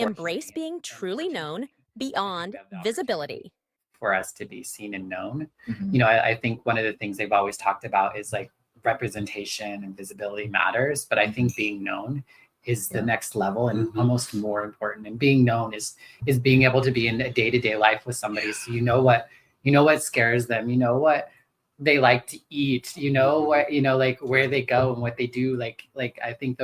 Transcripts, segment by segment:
Embrace being truly known beyond visibility. For us to be seen and known. Mhm. You know, I think one of the things they've always talked about is like representation and visibility matters, but I think being known is the next level and almost more important. And being known is being able to be in a day-to-day life with somebody, so you know what scares them, you know what they like to eat, you know what, you know, like where they go and what they do. Like I think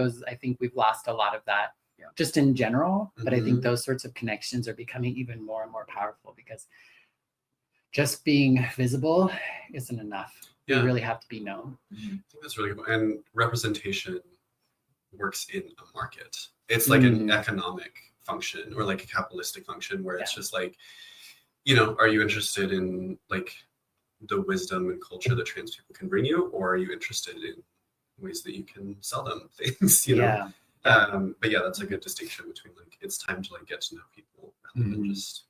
we've lost a lot of that just in general, but I think those sorts of connections are becoming even more and more powerful, because just being visible isn't enough. You really have to be known. I think that's really good. And representation works in a market. It's like an economic function or like a capitalistic function where it's just like, you know, are you interested in like the wisdom and culture that trans people can bring you, or are you interested in ways that you can sell them things, you know? But yeah, that's a good distinction between like, it's time to like get to know people rather than just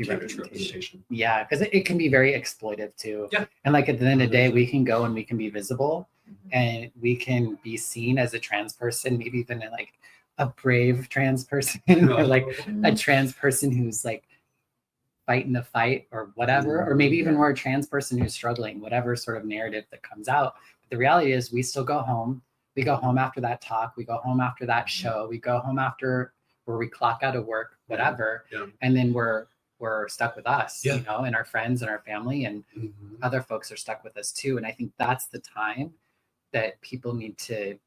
representation. Yeah, because it can be very exploitive too. Yeah. And like at the end of the day, we can go and we can be visible and we can be seen as a trans person, maybe even like a brave trans person or like a trans person who's like fighting the fight or whatever, or maybe even more a trans person who's struggling, whatever sort of narrative that comes out. But the reality is we still go home. We go home after that talk. We go home after that show. We go home after where we clock out of work, whatever. And then we're stuck with us, you know, and our friends and our family and other folks are stuck with us too. And I think that's the time that people need to,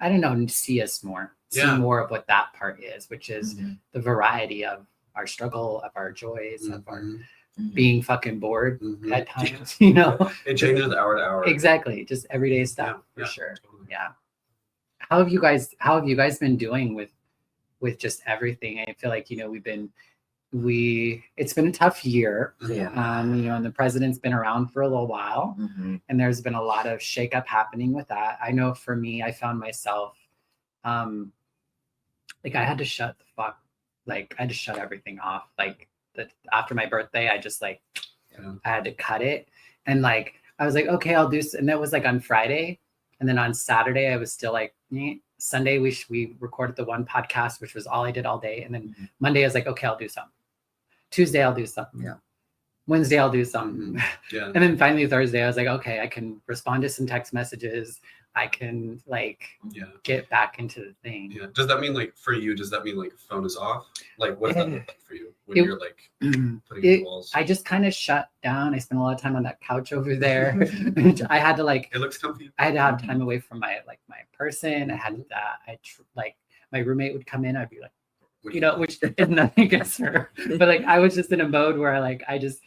I don't know, see us more, see more of what that part is, which is the variety of our struggle, of our joys, of our being fucking bored at times, you know. It changes hour to hour. Exactly. Just everyday stuff for sure. Totally. Yeah. How have you guys been doing with just everything? I feel like, you know, it's been a tough year. You know, and the president's been around for a little while, and there's been a lot of shakeup happening with that. I know for me, I found myself like I had to shut everything off. Like after my birthday, I just like I had to cut it, and like I was like, okay, I'll do. And that was like on Friday, and then on Saturday, I was still like. Sunday we recorded the one podcast, which was all I did all day, and then Monday I was like, okay, I'll do something. Tuesday I'll do something. Wednesday I'll do something. And then finally Thursday I was like, okay, I can respond to some text messages. I can like get back into the thing. Yeah. Does that mean like for you? Does that mean like phone is off? Like what does that look like for you when you're like putting walls? I just kind of shut down. I spent a lot of time on that couch over there. I had to like. It looks comfy. I had to have time away from my person. I had like my roommate would come in. I'd be like, you know, which is nothing against her, but like I was just in a mode where like I just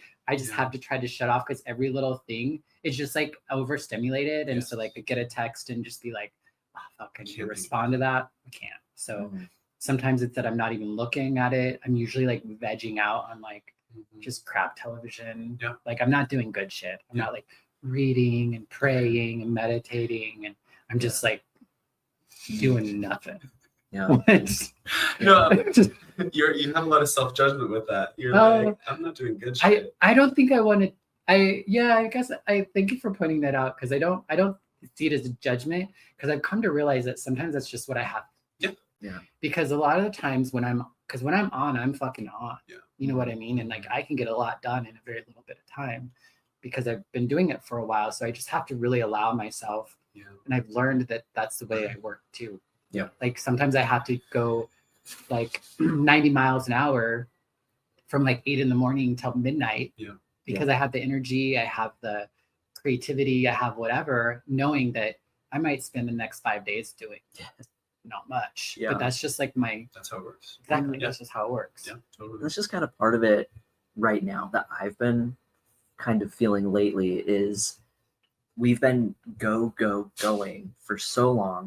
have to try to shut off because every little thing is just like overstimulated, and so like I get a text and just be like, oh fuck, I need to respond to that. I can't. So sometimes it's that I'm not even looking at it. I'm usually like vegging out on like just crap television. Like I'm not doing good shit. I'm not like reading and praying and meditating, and I'm just like doing nothing. You have a lot of self-judgment with that. You're like, I'm not doing good shit. I don't think I want to. I guess I thank you for pointing that out, because I don't see it as a judgment, because I've come to realize that sometimes that's just what I have. Because a lot of the times when I'm on, I'm fucking on. You know what I mean? And like I can get a lot done in a very little bit of time because I've been doing it for a while. So I just have to really allow myself. And I've learned that that's the way I work too. Like sometimes I have to go like 90 miles an hour from like 8 a.m. till midnight because I have the energy, I have the creativity, I have whatever, knowing that I might spend the next 5 days doing not much. But that's just like that's how it works. Exactly. That's just how it works. Totally. That's just kind of part of it right now that I've been kind of feeling lately is we've been going for so long